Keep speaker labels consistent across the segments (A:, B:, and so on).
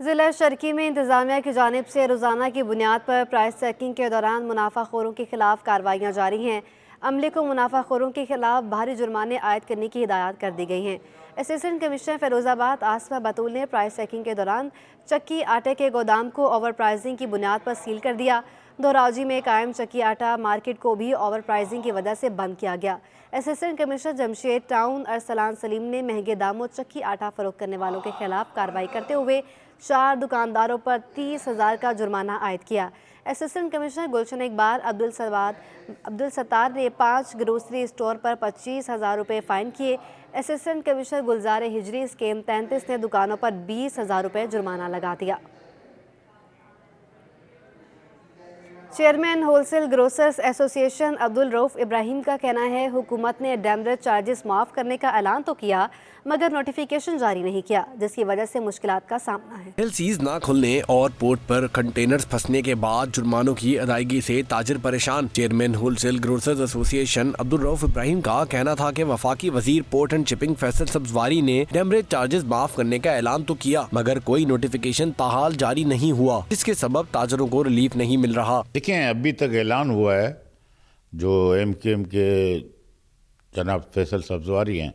A: ज़िला शर्की में इंतज़ामिया की जानिब से रोज़ाना की बुनियाद पर प्राइस चेकिंग के दौरान मुनाफाखोरों के खिलाफ कार्रवाइयाँ जारी हैं। अमले को मुनाफाखोरों के खिलाफ भारी जुर्माने आयद करने की हिदायत कर दी गई हैं। असिस्टेंट कमिश्नर फ़िरोज़ाबाद आसमा बतूल ने प्राइस चेकिंग के दौरान चक्की आटे के गोदाम को ओवर प्राइसिंग की बुनियाद पर सील कर दिया। दोराजी में कायम चक्की आटा मार्केट को भी ओवर प्राइसिंग की वजह से बंद किया गया। Assistant commissioner Jamshed town Arsalan Salim ने महंगे दामों चक्की आटा फरोख्त करने वालों के खिलाफ कार्रवाई करते हुए 4 दुकानदारों पर 30,000 का जुर्माना आयद किया। असिस्टेंट कमिश्नर गुलशन इकबाल अब्दुल सत्तार ने 5 ग्रोसरी स्टोर पर 25,000 रुपये फ़ाइन किए। असिस्टेंट कमिश्नर गुलजार हिजरी स्कीम 33 ने दुकानों पर 20,000 रुपये जुर्माना लगा दिया। Chairman wholesale grocers association Abdul Rauf Ibrahim का कहना है हुकूमत ने डेमरेज चार्जेस माफ़ करने का ऐलान तो किया मगर नोटिफिकेशन जारी नहीं किया, जिसकी वजह से मुश्किलात का सामना है।
B: एलसीज ना खुलने और पोर्ट पर कंटेनर्स फंसने के बाद जुर्मानों की अदायगी से ताजिर परेशान। Chairman wholesale grocers association Abdul Rauf Ibrahim का कहना था कि वफाकी वजीर port and shipping Faisal Sabzwari ने डेमरेज चार्जेस माफ करने का ऐलान तो किया मगर कोई नोटिफिकेशन ताहाल जारी नहीं हुआ, जिसके सबब ताजरों को रिलीफ नहीं मिल रहा।
C: देखें, अभी तक ऐलान हुआ है जो एमकेएम के जनाब फैसल सब्जवारी हैं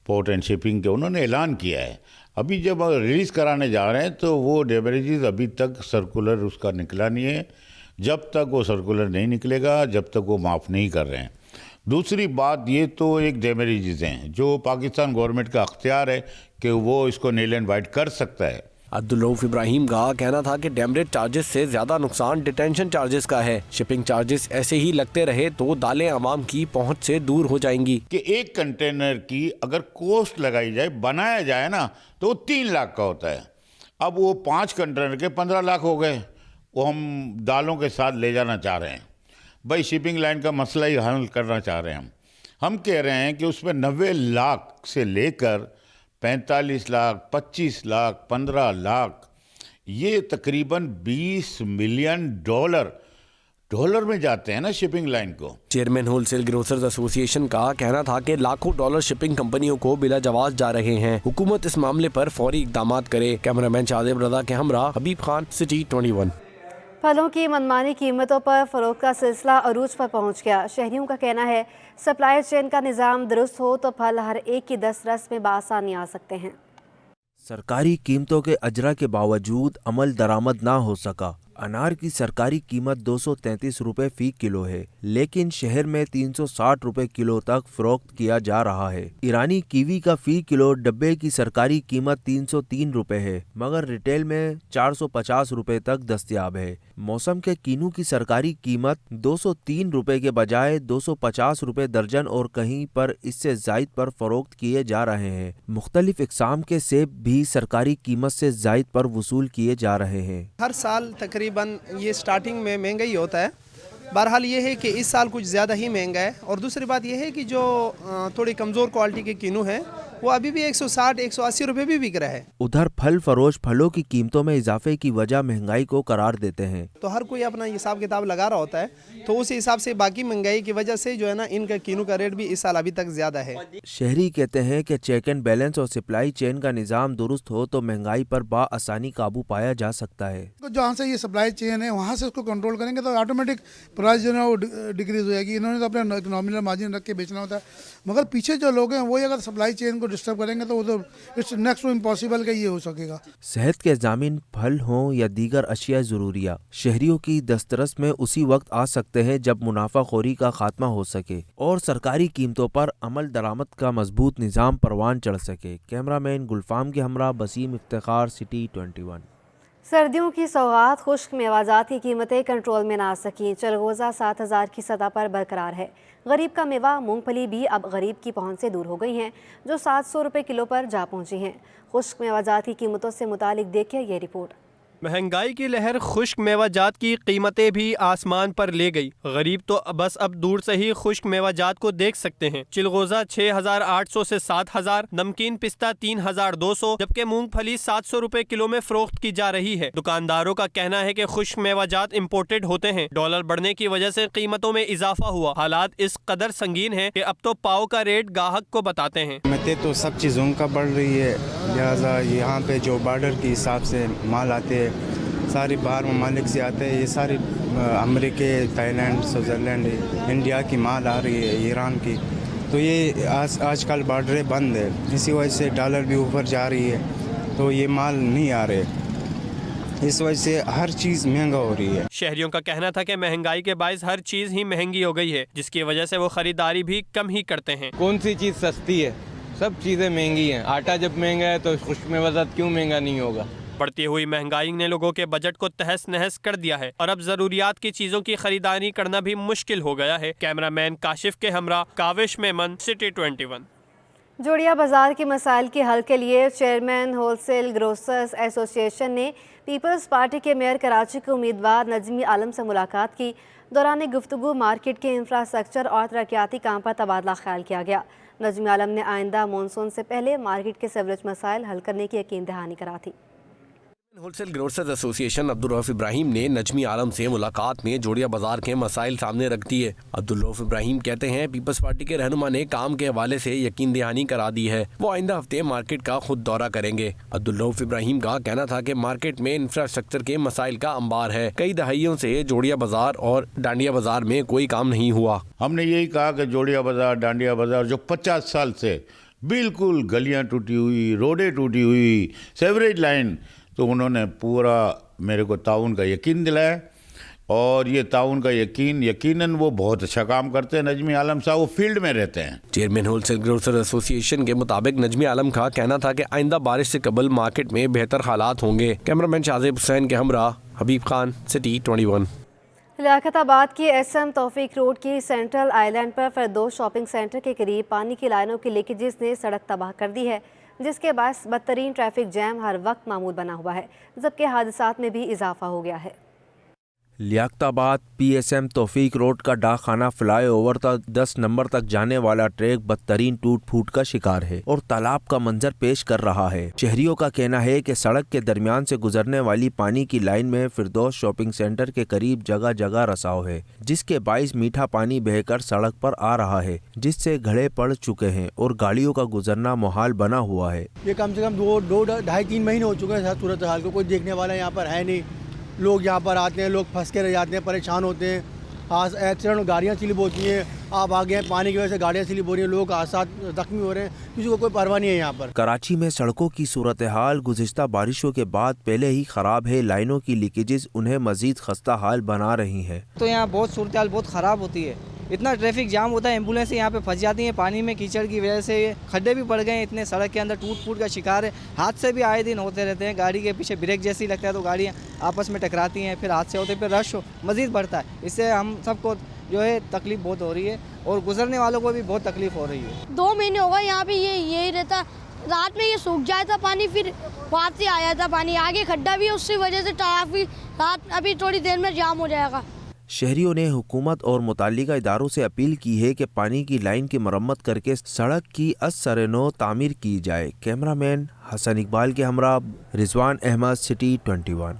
C: पोर्ट एंड शिपिंग के, उन्होंने ऐलान किया है। अभी जब रिलीज़ कराने जा रहे हैं तो वो डेमरेजेस अभी तक सर्कुलर उसका निकला नहीं है। जब तक वो सर्कुलर नहीं निकलेगा जब तक वो माफ़ नहीं कर रहे हैं। दूसरी बात, ये तो एक डेमरेजेस हैं जो पाकिस्तान गवर्नमेंट का अख्तियार है कि वो इसको नील एंड वाइट कर सकता है।
B: अब्दुल रऊफ इब्राहिम का कहना था कि डेमरेज चार्जेस से ज्यादा नुकसान डिटेंशन चार्जेस का है। शिपिंग चार्जेस ऐसे ही लगते रहे तो दालें आवाम की पहुंच से दूर हो जाएंगी।
C: कि एक कंटेनर की अगर कॉस्ट लगाई जाए, बनाया जाए ना, तो वो 3 लाख का होता है। अब वो 5 कंटेनर के 15 लाख हो गए, वो हम दालों के साथ ले जाना चाह रहे हैं। भाई शिपिंग लाइन का मसला ही हल करना चाह रहे हैं। हम कह रहे हैं कि उसमें 90 लाख से लेकर 45 लाख, 25 लाख, 15 लाख, ये तकरीबन 20 मिलियन डॉलर में जाते हैं ना शिपिंग लाइन को।
B: चेयरमैन होलसेल ग्रोसर्स एसोसिएशन का कहना था कि लाखों डॉलर शिपिंग कंपनियों को बिला जवाज जा रहे हैं। हुकूमत इस मामले पर फौरी इक़दामात करे। कैमरामैन शादिब रजा के हमरा हबीब खान, सिटी 21।
A: फलों की मनमानी कीमतों पर फरोख्त का सिलसिला अरूज पर पहुंच गया। शहरियों का कहना है सप्लाई चेन का निज़ाम दुरुस्त हो तो फल हर एक की दस्तरस में बासानी आ सकते हैं।
D: सरकारी कीमतों के अजरा के बावजूद अमल दरामद ना हो सका। अनार की सरकारी कीमत 233 रुपए फी किलो है, लेकिन शहर में 360 रुपए किलो तक फरोख्त किया जा रहा है। ईरानी कीवी का फी किलो डब्बे की सरकारी कीमत 303 रुपए है, मगर रिटेल में 450 रुपए तक दस्तयाब है। मौसम के कीनू की सरकारी कीमत 203 रुपए के बजाय 250 रुपए दर्जन और कहीं पर इससे जायद पर फरोख्त किए जा रहे हैं। मुख्तलिफ इकसाम के सेब भी सरकारी कीमत से जायद पर वसूल किए जा रहे हैं।
E: हर साल तकरीबन ये स्टार्टिंग में महंगा ही होता है। बहरहाल ये है कि इस साल कुछ ज़्यादा ही महंगा है। और दूसरी बात ये है कि जो थोड़ी कमज़ोर क्वालिटी के कीनू है वो अभी भी 160-180 रुपए भी बिक रहा है।
D: उधर फल फरोश फलों की कीमतों में इजाफे की वजह महंगाई को करार देते हैं।
E: तो हर कोई अपना हिसाब किताब लगा रहा होता है, तो उस हिसाब से बाकी महंगाई की वजह से जो है ना इनका कीनू का रेट भी इस साल अभी तक ज़्यादा है।
D: शहरी कहते हैं कि चेक एंड बैलेंस और सप्लाई चेन का निज़ाम दुरुस्त हो तो महंगाई पर बाआसानी काबू पाया जा सकता है।
F: जहाँ से ये सप्लाई चेन है वहाँ से उसको कंट्रोल करेंगे तो ऑटोमेटिक प्राइस जो है वो डिक्रीज हो जाएगी। इन्होंने तो अपने नॉमिनल मार्जिन रख के बेचना होता है, मगर पीछे जो लोग हैं वही अगर सप्लाई चेन को डिस्टर्ब करेंगे तो वो तो इट्स नेक्स्ट टू इम्पॉसिबल कि ये हो सकेगा।
D: सेहत के जामिन फल हों या दीगर अशिया ज़रूरिया शहरियों की दस्तरस में उसी वक्त आ सकते हैं जब मुनाफाखोरी का खात्मा हो सके और सरकारी कीमतों पर अमल दरामद का मजबूत निज़ाम परवान चढ़ सके। कैमरामैन गुलफाम के हमरा बसीम इफ्तिखार, सिटी 21।
A: सर्दियों की सौगात खुश्क मेवाजात की कीमतें कंट्रोल में ना आ सकी। चरगोज़ा 7,000 की सतह पर बरकरार है। गरीब का मेवा मूंगफली भी अब गरीब की पहुंच से दूर हो गई हैं, जो 700 रुपये किलो पर जा पहुंची हैं। खुश्क मेवाजात की कीमतों से मुतालिक देखिए ये रिपोर्ट।
G: महंगाई की लहर खुश्क मेवाजात की कीमतें भी आसमान पर ले गई। गरीब तो बस अब दूर से ही खुश्क मेवाजात को देख सकते हैं। चिलगोजा 6,800 से 7,000, नमकीन पिस्ता 3,200, जबकि मूंगफली 700 रुपए किलो में फरोख्त की जा रही है। दुकानदारों का कहना है कि खुश्क मेवाजात इम्पोर्टेड होते हैं। डॉलर बढ़ने की वजह से कीमतों में इजाफा हुआ। हालात इस कदर संगीन है कि अब तो पाव का रेट गाहक को बताते हैं।
H: कीमतें तो सब चीज़ों का बढ़ रही है, लिहाजा यहाँ पे जो बॉर्डर के हिसाब से माल आते हैं सारे बाहर ममालिक से आते हैं। ये सारे अमेरिका, थाईलैंड, स्विट्ज़रलैंड, इंडिया की माल आ रही है, ईरान की। तो ये आजकल बॉर्डरें बंद है, इसी वजह से डॉलर भी ऊपर जा रही है, तो ये माल नहीं आ रहे। इस वजह से हर चीज़ महंगा हो रही है।
G: शहरियों का कहना था कि महंगाई के बायस हर चीज़ ही महंगी हो गई है, जिसकी वजह से वो खरीदारी भी कम ही करते हैं।
I: कौन सी चीज़ सस्ती है? सब चीज़ें महंगी हैं। आटा जब महंगा है तो खुश्क मेवाजात क्यों महंगा नहीं होगा?
G: बढ़ती हुई महंगाई ने लोगों के बजट को तहस नहस कर दिया है और अब जरूरियात की चीजों की खरीदारी करना भी मुश्किल हो गया है। कैमरामैन काशिफ के हमरा काविश मेमन, सिटी 21।
A: जोड़िया बाजार के मसाइल के हल के लिए चेयरमैन होलसेल ग्रोसर्स एसोसिएशन ने पीपल्स पार्टी के मेयर कराची के उम्मीदवार नजमी आलम से मुलाकात की। दौरान गुफ्तगू मार्केट के इंफ्रास्ट्रक्चर और तरक्याती काम पर तबादला ख्याल किया गया। नजमी आलम ने आइंदा मानसून से पहले मार्केट के सीवरेज मसाइल हल करने की यकीन दहानी करा थी।
B: Wholesale grocers association Abdul Rauf Ibrahim ने नजमी आलम से मुलाकात में जोड़िया बाजार के मसाइल सामने रख दिए। अब्दुल रऊफ इब्राहिम कहते हैं पीपल्स पार्टी के रहनुमा ने काम के हवाले से यकीन दहानी करा दी है। वो आइंदा हफ्ते मार्केट का खुद दौरा करेंगे। अब्दुल रऊफ इब्राहिम का कहना था कि मार्केट में इंफ्रास्ट्रक्चर के मसाइल का अंबार है। कई दहाइयों से जोड़िया बाजार और डांडिया बाजार में कोई काम नहीं हुआ।
C: हमने यही कहा कि जोड़िया बाजार, डांडिया बाजार जो 50 साल से बिल्कुल गलियाँ टूटी हुई, रोडें टूटी हुई, सेवरेज लाइन, तो उन्होंने पूरा मेरे को ताउन का यकीन दिलाया और ये ताउन का यकीनन वो बहुत अच्छा काम करते हैं। नजमी आलम साहब वो फील्ड में रहते हैं।
B: चेयरमैन होलसेल ग्रोसर्स एसोसिएशन के मुताबिक नजमी आलम का कहना था कि आइंदा बारिश से कबल मार्केट में बेहतर हालात होंगे। कैमरामैन शाहजेब हुसैन के हमरा हबीब खान, सिटी 21।
A: लियाकताबाद की SM तौफीक रोड की सेंट्रल आइलैंड पर फरदौस शॉपिंग सेंटर के करीब पानी की लाइनों की लीकेजेस ने सड़क तबाह कर दी है, जिसके बायस बदतरीन ट्रैफिक जैम हर वक्त मामूल बना हुआ है, जबकि हादसात में भी इजाफा हो गया है।
D: लियाकताबाद PSM तौफीक रोड का डाकखाना फ्लाईओवर तक 10 नंबर तक जाने वाला ट्रैक बदतरीन टूट फूट का शिकार है और तालाब का मंजर पेश कर रहा है। शहरियों का कहना है कि सड़क के दरमियान से गुजरने वाली पानी की लाइन में फिरदौस शॉपिंग सेंटर के करीब जगह जगह रसाव है, जिसके बायस मीठा पानी बहकर सड़क पर आ रहा है, जिससे घड़े पड़ चुके हैं और गाड़ियों का गुजरना मुहाल बना हुआ है।
J: ये कम से कम 2-2.5-3 महीने हो चुके हैं। सूरत हाल को कोई देखने वाला यहाँ पर है नहीं। लोग यहाँ पर आते हैं, लोग फंस के रह जाते हैं, परेशान होते हैं। आज एक्सीडेंट, गाड़ियाँ स्लिप होती हैं। आप आगे हैं, पानी की वजह से गाड़ियाँ स्लिप हो रही हैं, लोग हादसा जख्मी हो रहे हैं, किसी को कोई परवाह नहीं है यहाँ पर।
D: कराची में सड़कों की सूरत हाल गुज़िश्ता बारिशों के बाद पहले ही खराब है। लाइनों की लीकेजेस उन्हें मजीद खस्ता हाल बना रही हैं।
K: तो यहाँ बहुत सूरत हाल बहुत ख़राब होती है। इतना ट्रैफिक जाम होता है, एम्बुलेंस यहाँ पे फंस जाती हैं पानी में, कीचड़ की वजह से खड्डे भी पड़ गए हैं इतने, सड़क के अंदर टूट फूट का शिकार है। हादसे भी आए दिन होते रहते हैं। गाड़ी के पीछे ब्रेक जैसी लगता है तो गाड़ियाँ आपस में टकराती हैं, फिर हादसे होते हैं, फिर रश मज़ीद बढ़ता है। इससे हम सबको जो है तकलीफ बहुत हो रही है और गुजरने वालों को भी बहुत तकलीफ हो रही है।
L: 2 महीने हो गए यहाँ पे यही रहता। रात में ये सूख जाया था पानी, फिर बाद से आया था पानी, आगे खड्डा भी है, उसकी वजह से ट्रैफिक रात अभी थोड़ी देर में जाम हो जाएगा।
D: शहरियों ने हुकूमत और मुताल्लिका इदारों से अपील की है कि पानी की लाइन की मरम्मत करके सड़क की असर-ए-नौ तामीर की जाए। कैमरामैन हसन इकबाल के हमरा रिजवान अहमद, सिटी 21।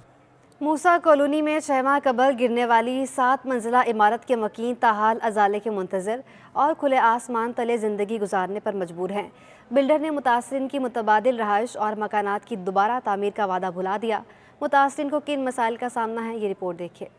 A: मूसा कॉलोनी में 6 माह कबल गिरने वाली 7 मंजिला इमारत के मकीन ताहाल अजाले के मुंतज़िर और खुले आसमान तले ज़िंदगी गुजारने पर मजबूर हैं। बिल्डर ने मुतासरीन की मुतबादिल रहाइश और मकानात की दोबारा तामीर का वादा भुला दिया। मुतासरीन को किन मसाइल का सामना है, ये रिपोर्ट देखिए।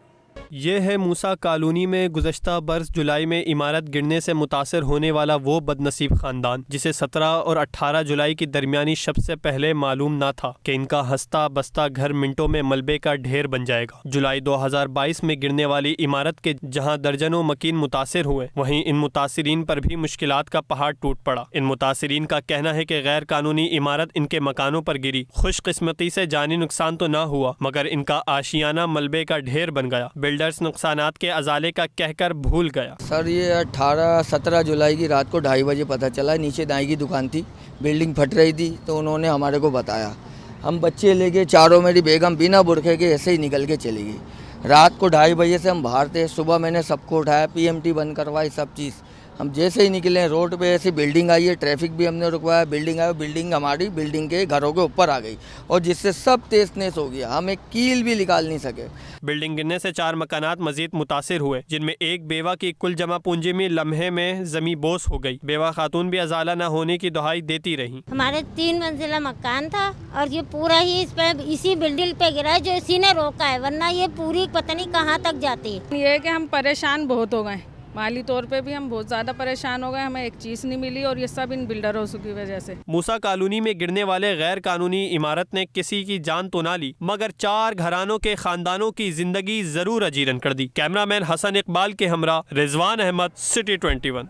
G: ये है मूसा कॉलोनी में गुज़श्ता बरस जुलाई में इमारत गिरने से मुतासर होने वाला वो बदनसीब ख़ानदान जिसे 17 और 18 जुलाई की दरमियानी शब से पहले मालूम ना था कि इनका हंसता बसता घर मिनटों में मलबे का ढेर बन जाएगा। जुलाई 2022 में गिरने वाली इमारत के जहां दर्जनों मकीन मुतासर हुए, वहीं इन मुतासरीन पर भी मुश्किलात का पहाड़ टूट पड़ा। इन मुतासरीन का कहना है कि गैर कानूनी इमारत इनके मकानों पर गिरी। खुशकिस्मती से जानी नुकसान तो ना हुआ, मगर इनका आशियाना मलबे का ढेर बन गया। बिल्डर्स नुकसानात के अजाले का कहकर भूल गया।
K: सर ये 18-17 जुलाई की रात को 2:30 बजे पता चला, नीचे दाई की दुकान थी, बिल्डिंग फट रही थी, तो उन्होंने हमारे को बताया। हम बच्चे लेके चारों, मेरी बेगम बिना बुरखे के ऐसे ही निकल के चली गई। रात को 2:30 बजे से हम बाहर थे। सुबह मैंने सबको उठाया, PMT बंद करवाई, सब चीज़।
M: हम जैसे ही निकले रोड पे ऐसी बिल्डिंग आई है, ट्रैफिक भी हमने रुकवाया, बिल्डिंग आई, बिल्डिंग हमारी बिल्डिंग के घरों के ऊपर आ गई और जिससे सब तेज नेस हो गया, हम एक कील भी निकाल नहीं सके।
G: बिल्डिंग गिरने से 4 मकानात मजीद मुतासिर हुए, जिनमें एक बेवा की कुल जमा पूंजी में लम्हे में जमी बोस हो गई। बेवा खातून भी अजाला न होने की दुहाई देती रही।
N: हमारे 3 मंजिला मकान था और ये पूरा ही इसी बिल्डिंग पे गिरा है, जो इसी ने रोका है, वरना ये पूरी पता नहीं कहाँ तक जाती है।
O: ये है कि हम परेशान बहुत हो गए, माली तौर पे भी हम बहुत ज़्यादा परेशान हो गए, हमें एक चीज़ नहीं मिली और ये सब इन बिल्डरों की वजह से।
G: मूसा कॉलोनी में गिरने वाले गैर कानूनी इमारत ने किसी की जान तो ना ली, मगर 4 घरानों के खानदानों की जिंदगी जरूर अजीरन कर दी। कैमरामैन हसन इकबाल के हमरा रिजवान अहमद, सिटी 21।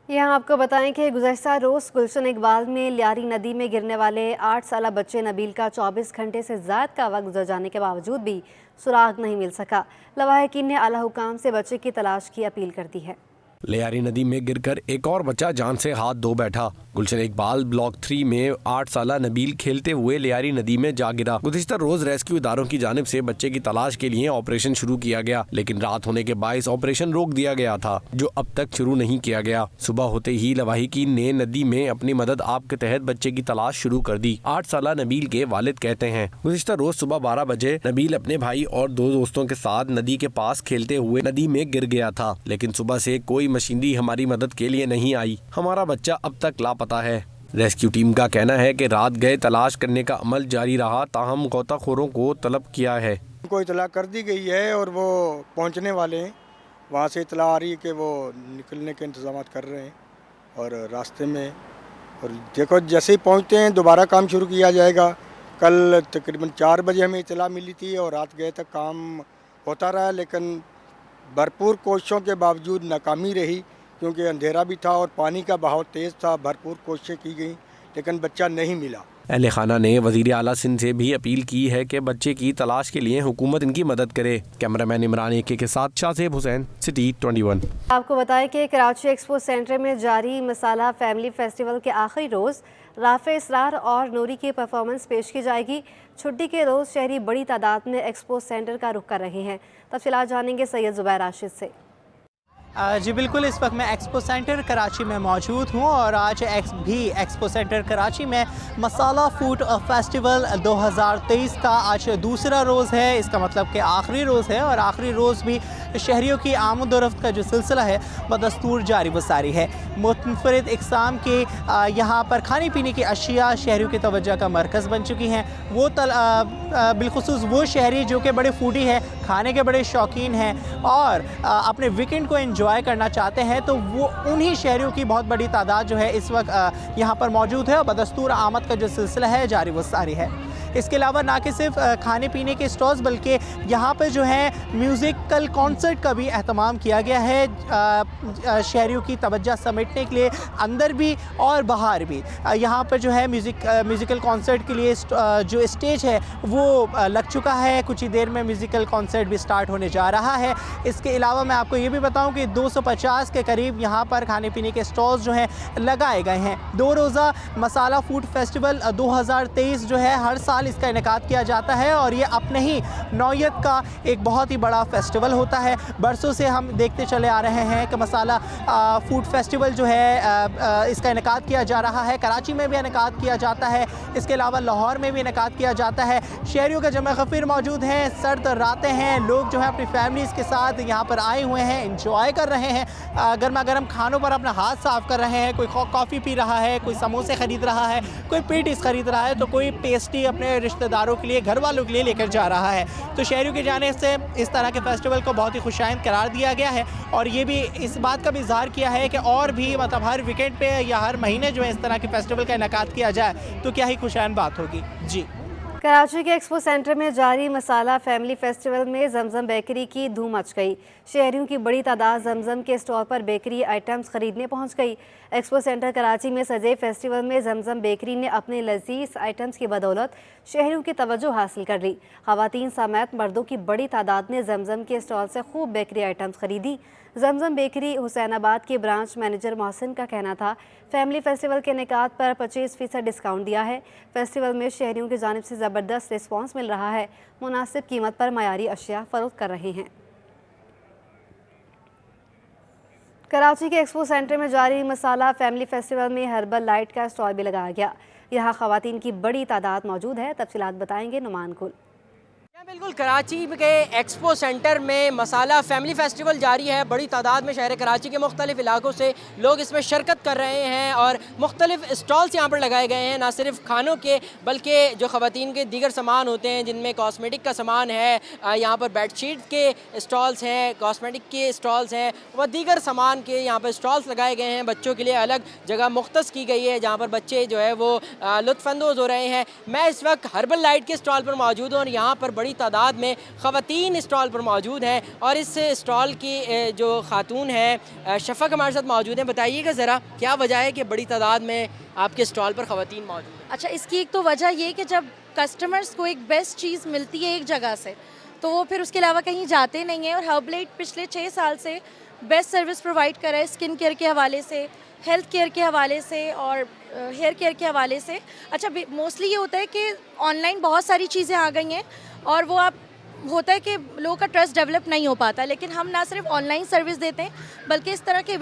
A: यहाँ आपको बताएं कि गुज़श्ता रोज़ गुलशन इकबाल में लियारी नदी में गिरने वाले 8 साला बच्चे नबील का 24 घंटे से ज़्यादा का वक्त गुजर जाने के बावजूद भी सुराग नहीं मिल सका। लवाहिकीन ने आला हुकाम से बच्चे की तलाश की अपील कर दी है।
B: लियारी नदी में गिरकर एक और बच्चा जान से हाथ धो बैठा। गुलशन इकबाल ब्लॉक 3 में 8 साला नबील खेलते हुए लियारी नदी में जा गिरा। गुज़िश्ता रोज रेस्क्यू इदारों की जानिब से बच्चे की तलाश के लिए ऑपरेशन शुरू किया गया, लेकिन रात होने के बायस ऑपरेशन रोक दिया गया था, जो अब तक शुरू नहीं किया गया। सुबह होते ही लवाहिकीन ने नदी में अपनी मदद आप के तहत बच्चे की तलाश शुरू कर दी। 8 साला नबील के वालिद कहते हैं, गुज़िश्ता रोज सुबह 12 बजे नबील अपने भाई और 2 दोस्तों के साथ नदी के पास खेलते हुए नदी में गिर गया था, लेकिन सुबह से कोई मशीनरी हमारी मदद के लिए नहीं आई। हमारा बच्चा अब तक लापता है। रेस्क्यू टीम का कहना है कि रात गए तलाश करने का अमल जारी रहा, ताहम गोताखोरों को तलब किया है।
J: उनको इतला कर दी गई है और वो पहुंचने वाले हैं। वहाँ से इतला आ रही है कि वो निकलने के इंतजाम कर रहे हैं और रास्ते में, और देखो जैसे ही पहुँचते हैं दोबारा काम शुरू किया जाएगा। कल तकरीबन 4 बजे हमें इतला मिली थी और रात गए तक काम होता रहा, लेकिन भरपूर कोशिशों के बावजूद नाकामी रही, क्योंकि अंधेरा भी था और पानी का बहाव तेज़ था। भरपूर कोशिशें की गई लेकिन बच्चा नहीं मिला।
B: अहले खाना ने वज़ीर आला सिंध से भी अपील की है कि बच्चे की तलाश के लिए हुकूमत इनकी मदद करे। कैमरामैन इमरान एके के साथ शाहज़ेब हुसैन, सिटी 21।
A: आपको बताएं कि कराची एक्सपो सेंटर में जारी मसाला फैमिली फेस्टिवल के आखिरी रोज़ राफ़े इसरार और नूरी की परफॉर्मेंस पेश की जाएगी। छुट्टी के रोज़ शहरी बड़ी तादाद में एक्सपो सेंटर का रुख कर रहे हैं। तफसीलात जानेंगे सैयद ज़ुबैर राशिद से।
P: जी बिल्कुल, इस वक्त मैं एक्सपो सेंटर कराची में मौजूद हूँ और आज एक्सपो सेंटर कराची में मसाला फूड फेस्टिवल 2023 का आज दूसरा रोज़ है। इसका मतलब कि आखिरी रोज़ है और आखिरी रोज़ भी शहरियों की आमद-ओ-रफ्त का जो सिलसिला है बदस्तूर जारी व सारी है। मुतफ़रिद इक़साम के यहाँ पर खाने पीने की अशिया शहरियों की तवज्जो का मरकज़ बन चुकी हैं। वो बिलखुसूस वो शहरी जो कि बड़े फूडी हैं, खाने के बड़े शौकीन हैं और अपने वीकेंड को एंजॉय करना चाहते हैं, तो वो उन्हीं शहरियों की बहुत बड़ी तादाद जो है इस वक्त यहाँ पर मौजूद है और बदस्तूर आमद का जो सिलसिला है जारी व सारी है। इसके अलावा ना कि सिर्फ खाने पीने के स्टॉल्स बल्कि यहाँ पर जो है म्यूज़िकल कॉन्सर्ट का भी एहतमाम किया गया है शहरियों की तवज्जो समेटने के लिए, अंदर भी और बाहर भी। यहाँ पर जो है म्यूज़िकल कॉन्सर्ट के लिए जो स्टेज है वो लग चुका है। कुछ ही देर में म्यूज़िकल कॉन्सर्ट भी स्टार्ट होने जा रहा है। इसके अलावा मैं आपको ये भी बताऊँ कि 250 के करीब यहाँ पर खाने पीने के स्टॉल्स जो हैं लगाए गए हैं। 2 रोज़ा मसाला फूड फेस्टिवल 2023 जो है हर साल इसका इनेकाद किया जाता है और ये अपने ही नौयत का एक बहुत ही बड़ा फेस्टिवल होता है। बरसों से हम देखते चले आ रहे हैं कि मसाला फूड फेस्टिवल जो है इसका इनेकाद किया जा रहा है। कराची में भी इनेकाद किया जाता है, इसके अलावा लाहौर में भी इनेकाद किया जाता है। शहरियों का जमा गफीर मौजूद हैं, सर्द रातें हैं, लोग जो है अपनी फैमिलीज़ के साथ यहाँ पर आए हुए हैं, इंजॉय कर रहे हैं। गर्मा गर्म खानों पर अपना हाथ साफ़ कर रहे हैं। कोई कॉफ़ी पी रहा है, कोई समोसे ख़रीद रहा है, कोई पेटीज़ ख़रीद रहा है, तो कोई पेस्ट्री अपने रिश्तेदारों के लिए, घर वालों के लिए लेकर जा रहा है। तो शहरियों के जाने से इस तरह के फेस्टिवल को बहुत ही खुशाइंद करार दिया गया है और ये भी इस बात का भी इज़हार किया है कि और भी मतलब हर वीकेंड पे या हर महीने जो है इस तरह के फेस्टिवल का इनेकाद किया जाए तो क्या ही खुशाइंद बात होगी। जी,
A: कराची के एक्सपो सेंटर में जारी मसाला फैमिली फेस्टिवल में जमजम बेकरी की धूम मच गई। शहरियों की बड़ी तादाद जमजम के स्टॉल पर बेकरी आइटम्स खरीदने पहुंच गई। एक्सपो सेंटर कराची में सजे फेस्टिवल में जमजम बेकरी ने अपने लजीज आइटम्स की बदौलत शहरियों की तवज्जो हासिल कर ली। ख़वातीन समेत मर्दों की बड़ी तादाद ने जमजम के स्टॉल से खूब बेकरी आइटम्स खरीदी। जमजम बेकरी हुसैनाबाद के ब्रांच मैनेजर मोहसिन का कहना था, फैमिली फेस्टिवल के निकात पर 25% डिस्काउंट दिया है। फेस्टिवल में शहरियों की जानिब से ज़बरदस्त रिस्पांस मिल रहा है। मुनासिब कीमत पर मयारी अशिया फ़रोख्त कर रहे हैं। कराची के एक्सपो सेंटर में जारी मसाला फैमिली फेस्टिवल में हर्बल लाइट का स्टॉल भी लगाया गया। यहाँ खवातीन की बड़ी तादाद मौजूद है। तफसीलात बताएंगे नुमान कुल।
Q: बिल्कुल, कराची के एक्सपो सेंटर में मसाला फैमिली फेस्टिवल जारी है। बड़ी तादाद में शहर कराची के मुख्तलिफ इलाकों से लोग इसमें शिरकत कर रहे हैं और मुख्तलिफ स्टॉल्स यहाँ पर लगाए गए हैं, ना सिर्फ खानों के बल्कि जो ख़वातीन के दीगर सामान होते हैं जिनमें कॉस्मेटिक का सामान है, यहाँ पर बेडशीट के स्टॉल्स हैं, कॉस्मेटिक के स्टॉल्स हैं व दीगर सामान के यहाँ पर स्टॉल्स लगाए गए हैं। बच्चों के लिए अलग जगह मुख्तस की गई है जहाँ पर बच्चे जो है वो लुत्फ़अंदोज़ हो रहे हैं। मैं इस वक्त हर्बल लाइट के स्टॉल पर मौजूद हूँ और यहाँ पर बड़ी तादाद में ख़वातीन स्टॉल पर मौजूद हैं और इस स्टॉल की जो खातून है शफ़क हमारे साथ मौजूद हैं। बताइएगा ज़रा क्या वजह है कि बड़ी तादाद में आपके स्टॉल पर ख़वातीन मौजूद हैं?
R: अच्छा, इसकी एक तो वजह ये कि जब कस्टमर्स को एक बेस्ट चीज़ मिलती है एक जगह से तो वो फिर उसके अलावा कहीं जाते नहीं हैं और हर्बलाइट पिछले 6 साल से बेस्ट सर्विस प्रोवाइड कर रहा है स्किन केयर के हवाले से, हेल्थ केयर के हवाले से और हेयर केयर के हवाले से। अच्छा, मोस्टली ये होता है कि ऑनलाइन बहुत सारी चीज़ें आ गई हैं और वो आप होता है कि लोगों का ट्रस्ट डेवलप नहीं हो पाता, लेकिन हम ना सिर्फ ऑनलाइन सर्विस देते हैं बल्कि इस तरह के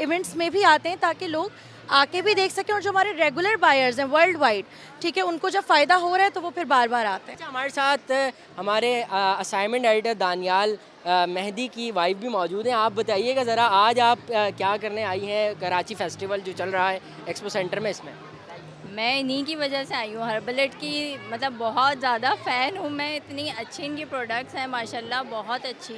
R: इवेंट्स में भी आते हैं ताकि लोग आके भी देख सकें और जो हमारे रेगुलर बायर्स हैं वर्ल्ड वाइड, ठीक है, उनको जब फ़ायदा हो रहा है तो वो फिर बार बार आते हैं।
Q: अच्छा, हमारे साथ हमारे असाइनमेंट एडिटर दानियाल मेहदी की वाइफ भी मौजूद हैं। आप बताइएगा ज़रा आज आप क्या करने आई हैं कराची फेस्टिवल जो चल रहा है एक्सपो सेंटर में? इसमें
S: मैं इन्हीं की वजह से आई हूँ, हर्बलाइट की मतलब बहुत ज़्यादा फ़ैन हूँ मैं। इतनी अच्छी इनकी प्रोडक्ट्स हैं माशाल्लाह, बहुत अच्छी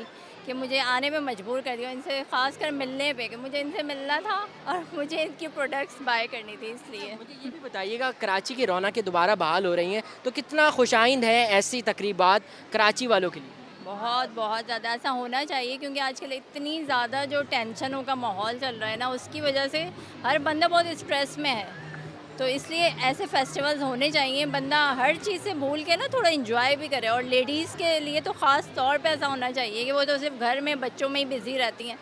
S: कि मुझे आने में मजबूर कर दिया इनसे, ख़ासकर मिलने पे कि मुझे इनसे मिलना था और मुझे इनकी प्रोडक्ट्स बाय करनी थी। इसलिए
Q: मुझे ये भी बताइएगा, कराची की रौनकें दोबारा बहाल हो रही हैं तो कितना खुशाइंद है ऐसी तकरीबात कराची वालों के लिए?
S: बहुत बहुत ज़्यादा ऐसा होना चाहिए क्योंकि आजकल इतनी ज़्यादा जो टेंशनों का माहौल चल रहा है ना, उसकी वजह से हर बंदा बहुत स्ट्रेस में है। तो इसलिए ऐसे फेस्टिवल्स होने चाहिए, बंदा हर चीज़ से भूल के ना थोड़ा एंजॉय भी करे। और लेडीज़ के लिए तो ख़ास तौर पे ऐसा होना चाहिए कि वो तो सिर्फ घर में बच्चों में ही बिज़ी रहती हैं,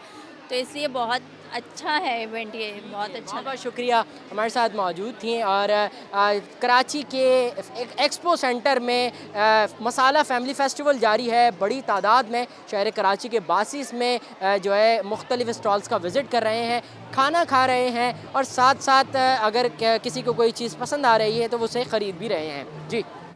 S: तो इसलिए बहुत अच्छा है इवेंट, ये बहुत अच्छा।
Q: बहुत शुक्रिया, हमारे साथ मौजूद थी और कराची के एक्सपो सेंटर में मसाला फैमिली फेस्टिवल जारी है। बड़ी तादाद में शहर कराची के बासिस में जो है मुख्तलिफ स्टॉल्स का विज़िट कर रहे हैं, खाना खा रहे हैं और साथ साथ अगर किसी को कोई चीज़ पसंद आ रही है तो वो उसे ख़रीद भी रहे हैं। जी।